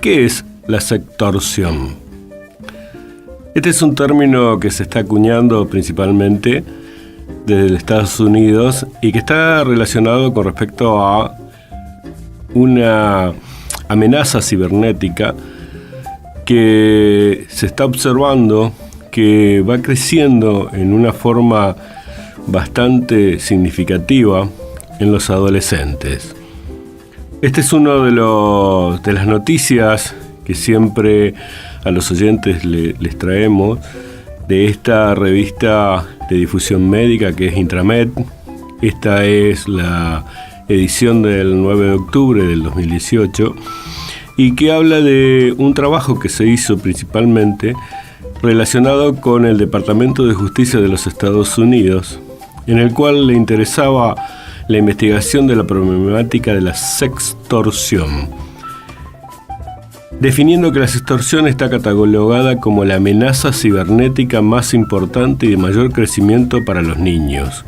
¿Qué es la sextorsión? Este es un término que se está acuñando principalmente desde Estados Unidos y que está relacionado con respecto a una amenaza cibernética que se está observando que va creciendo en una forma bastante significativa en los adolescentes. Este es uno de las noticias que siempre a los oyentes les traemos de esta revista de difusión médica que es Intramed. Esta es la edición del 9 de octubre del 2018 y que habla de un trabajo que se hizo principalmente relacionado con el Departamento de Justicia de los Estados Unidos, en el cual le interesaba la investigación de la problemática de la sextorsión, definiendo que la sextorsión está catalogada como la amenaza cibernética más importante y de mayor crecimiento para los niños,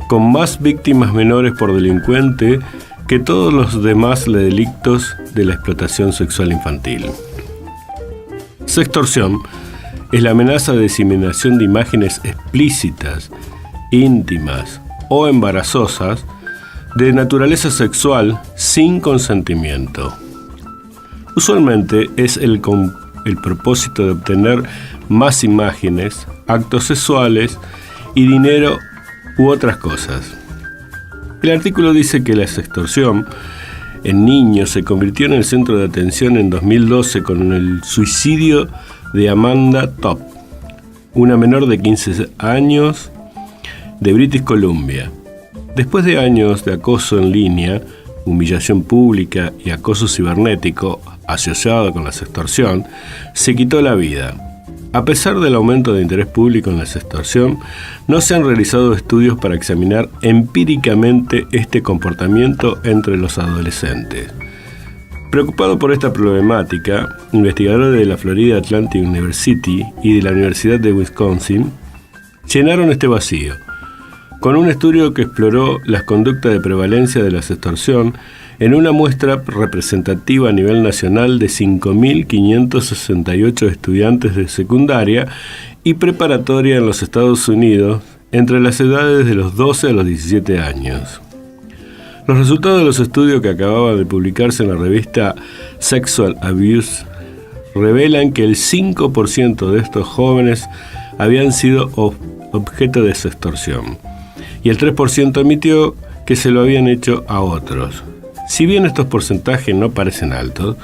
con más víctimas menores por delincuente que todos los demás delitos de la explotación sexual infantil. Sextorsión es la amenaza de diseminación de imágenes explícitas, íntimas o embarazosas de naturaleza sexual sin consentimiento. Usualmente es el propósito de obtener más imágenes, actos sexuales y dinero u otras cosas. El artículo dice que la sextorsión en niños se convirtió en el centro de atención en 2012 con el suicidio de Amanda Todd, una menor de 15 años de British Columbia. Después de años de acoso en línea, humillación pública y acoso cibernético asociado con la sextorsión, se quitó la vida. A pesar del aumento de interés público en la sextorsión, no se han realizado estudios para examinar empíricamente este comportamiento entre los adolescentes. Preocupado por esta problemática, investigadores de la Florida Atlantic University y de la Universidad de Wisconsin llenaron este vacío con un estudio que exploró las conductas de prevalencia de la sextorsión en una muestra representativa a nivel nacional de 5.568 estudiantes de secundaria y preparatoria en los Estados Unidos entre las edades de los 12 a los 17 años. Los resultados de los estudios que acababan de publicarse en la revista Sexual Abuse revelan que el 5% de estos jóvenes habían sido objeto de sextorsión y el 3% admitió que se lo habían hecho a otros. Si bien estos porcentajes no parecen altos,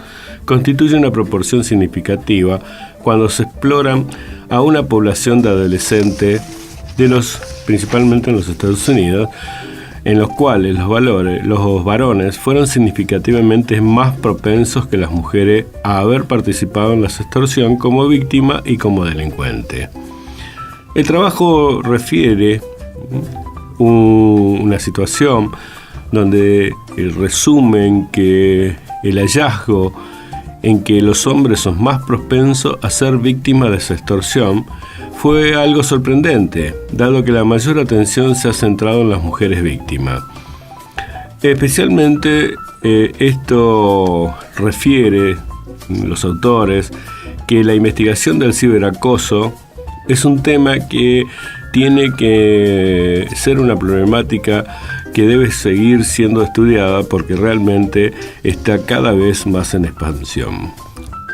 constituyen una proporción significativa cuando se exploran a una población de adolescentes principalmente en los Estados Unidos, en los cuales los varones fueron significativamente más propensos que las mujeres a haber participado en la sextorsión como víctima y como delincuente. El trabajo refiere una situación donde resumen que el hallazgo en que los hombres son más propensos a ser víctimas de sextorsión fue algo sorprendente, dado que la mayor atención se ha centrado en las mujeres víctimas. Especialmente esto refiere, los autores, que la investigación del ciberacoso es un tema que tiene que ser una problemática que debe seguir siendo estudiada porque realmente está cada vez más en expansión.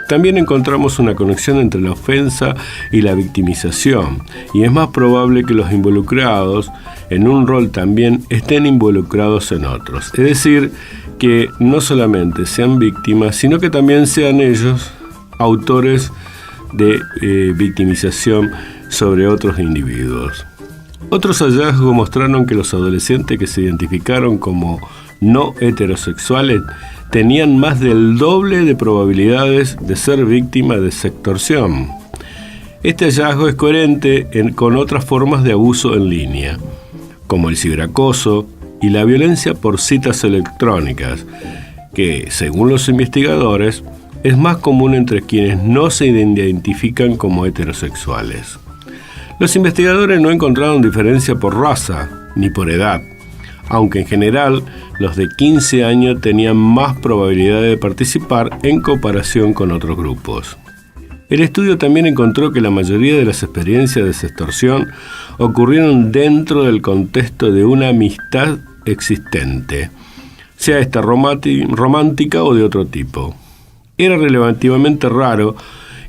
También encontramos una conexión entre la ofensa y la victimización, y es más probable que los involucrados en un rol también estén involucrados en otros. Es decir, que no solamente sean víctimas, sino que también sean ellos autores de victimización sobre otros individuos. Otros hallazgos mostraron que los adolescentes que se identificaron como no heterosexuales tenían más del doble de probabilidades de ser víctimas de sextorsión. Este hallazgo es coherente con otras formas de abuso en línea, como el ciberacoso y la violencia por citas electrónicas, que, según los investigadores, es más común entre quienes no se identifican como heterosexuales. Los investigadores no encontraron diferencia por raza ni por edad, aunque en general los de 15 años tenían más probabilidad de participar en comparación con otros grupos. El estudio también encontró que la mayoría de las experiencias de sextorsión ocurrieron dentro del contexto de una amistad existente, sea esta romántica o de otro tipo. Era relativamente raro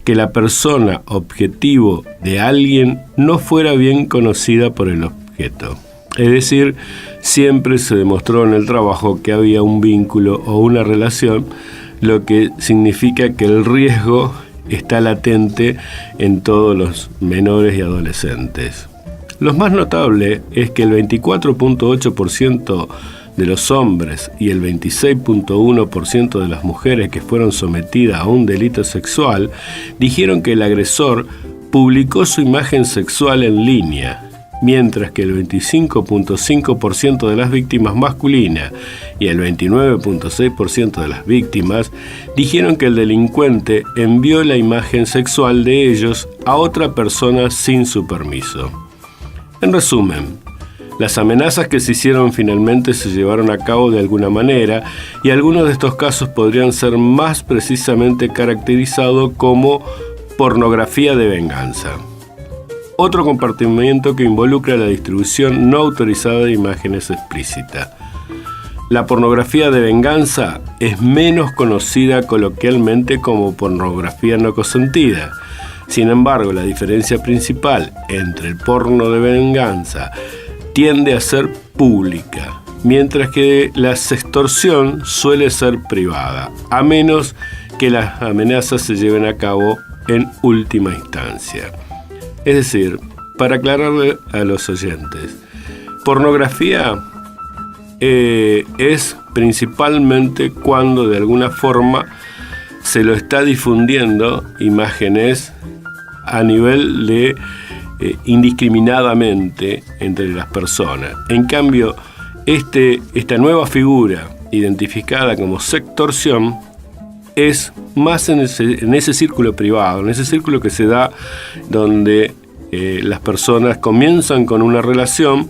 que la persona objetivo de alguien no fuera bien conocida por el objeto. Es decir, siempre se demostró en el trabajo que había un vínculo o una relación, lo que significa que el riesgo está latente en todos los menores y adolescentes. Lo más notable es que el 24.8% de los hombres y el 26.1% de las mujeres que fueron sometidas a un delito sexual dijeron que el agresor publicó su imagen sexual en línea, mientras que el 25.5% de las víctimas masculinas y el 29.6% de las víctimas dijeron que el delincuente envió la imagen sexual de ellos a otra persona sin su permiso. En resumen, las amenazas que se hicieron finalmente se llevaron a cabo de alguna manera y algunos de estos casos podrían ser más precisamente caracterizados como pornografía de venganza. Otro comportamiento que involucra la distribución no autorizada de imágenes explícitas. La pornografía de venganza es menos conocida coloquialmente como pornografía no consentida. Sin embargo, la diferencia principal entre el porno de venganza tiende a ser pública, mientras que la sextorsión suele ser privada, a menos que las amenazas se lleven a cabo en última instancia. Es decir, para aclararle a los oyentes, pornografía es principalmente cuando de alguna forma se lo está difundiendo imágenes a nivel de indiscriminadamente entre las personas. En cambio, esta nueva figura identificada como sextorsión es más en ese círculo privado, en ese círculo que se da donde las personas comienzan con una relación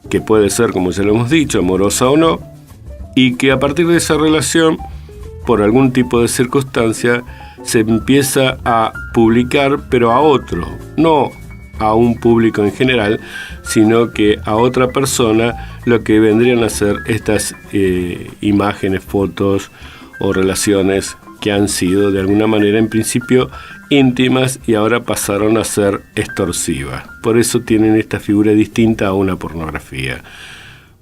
que puede ser, como ya lo hemos dicho, amorosa o no, y que a partir de esa relación, por algún tipo de circunstancia, se empieza a publicar, pero a otro, no a un público en general, sino que a otra persona, lo que vendrían a ser estas imágenes, fotos o relaciones que han sido de alguna manera en principio íntimas y ahora pasaron a ser extorsivas. Por eso tienen esta figura distinta a una pornografía.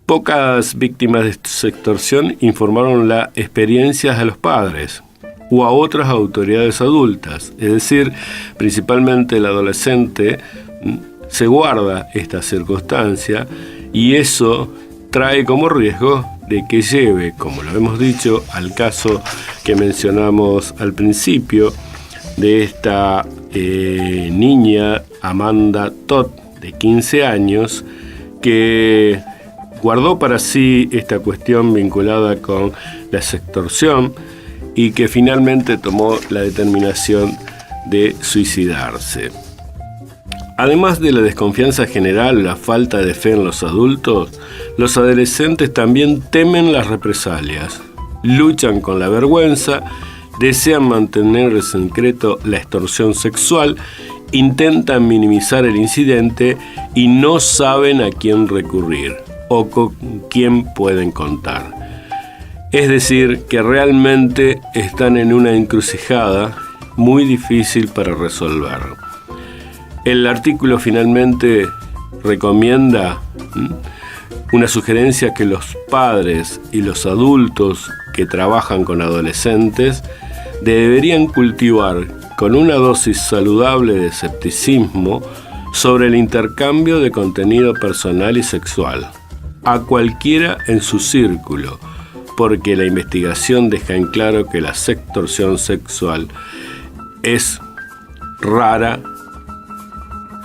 Pocas víctimas de sextorsión informaron las experiencias a los padres o a otras autoridades adultas, es decir, principalmente el adolescente se guarda esta circunstancia y eso trae como riesgo de que lleve, como lo hemos dicho, al caso que mencionamos al principio de esta niña Amanda Todd de 15 años que guardó para sí esta cuestión vinculada con la sextorsión y que finalmente tomó la determinación de suicidarse. Además de la desconfianza general, la falta de fe en los adultos, los adolescentes también temen las represalias, luchan con la vergüenza, desean mantener en secreto la extorsión sexual, intentan minimizar el incidente y no saben a quién recurrir o con quién pueden contar. Es decir, que realmente están en una encrucijada muy difícil para resolver. El artículo finalmente recomienda una sugerencia que los padres y los adultos que trabajan con adolescentes deberían cultivar con una dosis saludable de escepticismo sobre el intercambio de contenido personal y sexual, a cualquiera en su círculo, porque la investigación deja en claro que la sextorsión sexual es rara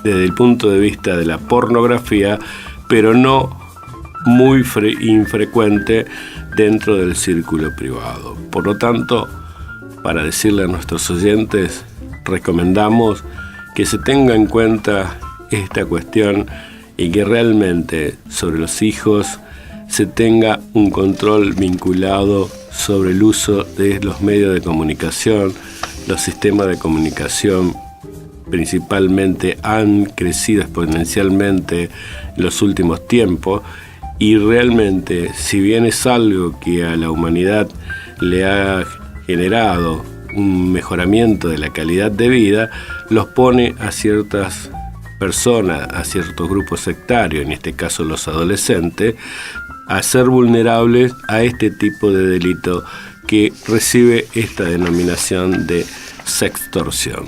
desde el punto de vista de la pornografía, pero no muy infrecuente dentro del círculo privado. Por lo tanto, para decirle a nuestros oyentes, recomendamos que se tenga en cuenta esta cuestión y que realmente sobre los hijos se tenga un control vinculado sobre el uso de los medios de comunicación. Los sistemas de comunicación principalmente han crecido exponencialmente en los últimos tiempos, y realmente, si bien es algo que a la humanidad le ha generado un mejoramiento de la calidad de vida, los pone a ciertas personas, a ciertos grupos sectarios, en este caso los adolescentes, a ser vulnerables a este tipo de delito que recibe esta denominación de sextorsión.